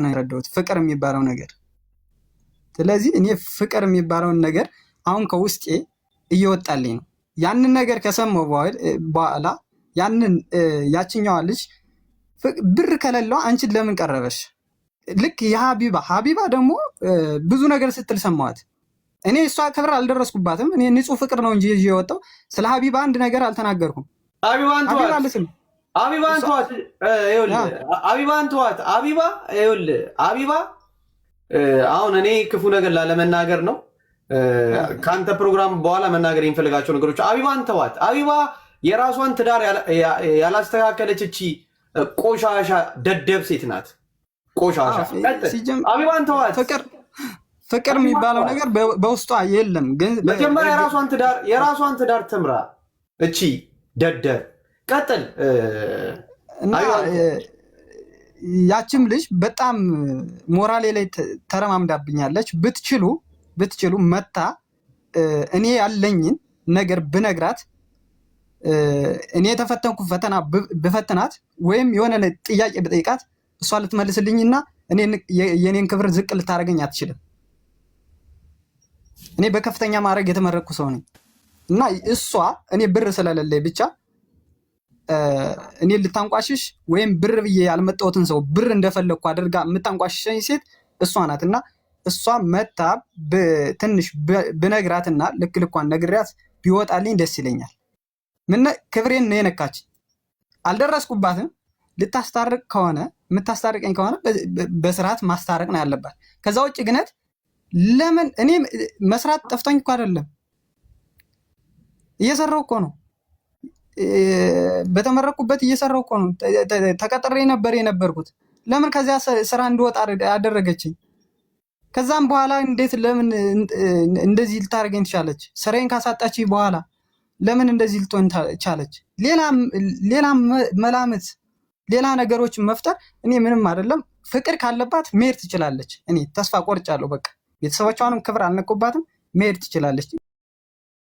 ነው የረዳሁት ፍቅር የሚባለው ነገር። ስለዚህ እኔ ፍቅር የሚባለውን ነገር አሁን ከውስጤ እየወጣልኝ ነው። ያንን ነገር ከሰማሁ በኋላ ያንን ያችኛዋ ልጅ ብር ከሌለው አንቺን ለምን ቀረበሽ? ልክ የሀቢባ ደግሞ ብዙ ነገር ስትል ሰማዋት። እኔ እሷ ክብር አልደረስኩባትም። እኔ ንጹህ ፍቅር ነው እንጂ ይዤ የወጣው ስለ ሀቢባ አንድ ነገር አልተናገርኩም። ሀቢባን ተዋት። ሀቢባ አሁን እኔ ክፉ ነገር ላለመናገር ነው ከአንተ ፕሮግራም በኋላ መናገር የሚፈልጋቸው ነገሮች። ሀቢባን ተዋት። ሀቢባ የራሷን ትዳር ያላስተካከለች እቺ ቆሻሻ ደደብ ሴት ናት። ቆሻሻ ሀቢባን ተዋት። ፍቅር የሚባለው ነገር በውስጧ የለም። ግን መጀመሪያ የራሷን ትዳር ትምራ እቺ ደደብ። ቀጥል። ያችም ልጅ በጣም ሞራሌ ላይ ተረማምዳብኛለች። ብትችሉ መታ እኔ ያለኝን ነገር ብነግራት እኔ የተፈተንኩ ፈተና ብፈትናት ወይም የሆነ ጥያቄ ብጠይቃት እሷ ልትመልስልኝና የኔን ክብር ዝቅ ልታደርገኝ አትችልም። እኔ በከፍተኛ ማድረግ የተመረቅኩ ሰው ነኝ እና እሷ እኔ ብር ስለሌለኝ ብቻ እኔ ልታንቋሽሽ ወይም ብር ብዬ ያልመጣሁትን ሰው ብር እንደፈለግኩ አድርጋ የምታንቋሽሸኝ ሴት እሷ ናት። እና እሷ መታ ትንሽ ብነግራትና ልክ ልኳን ነግሪያት ቢወጣልኝ ደስ ይለኛል። ምን ክብሬን ነው የነካች? አልደረስኩባትም። ልታስታርቅ ከሆነ የምታስታርቀኝ ከሆነ በስርዓት ማስታረቅ ነው ያለባት። ከዛ ውጭ ግነት ለምን እኔ መስራት ጠፍቶኝ እኮ አይደለም፣ እየሰራው እኮ ነው። በተመረቁበት እየሰራው እኮ ነው። ተቀጥሬ ነበር የነበርኩት። ለምን ከዚያ ስራ እንድወጣ ያደረገችኝ? ከዛም በኋላ እንዴት ለምን እንደዚህ ልታደርገኝ ትቻለች? ስራዬን ካሳጣችኝ በኋላ ለምን እንደዚህ ልትሆን ቻለች? ሌላ መላምት፣ ሌላ ነገሮችን መፍጠር እኔ ምንም አይደለም። ፍቅር ካለባት መሄድ ትችላለች። እኔ ተስፋ ቆርጫለሁ። በቃ ቤተሰቦቿንም ክብር አልነኩባትም። መሄድ ትችላለች።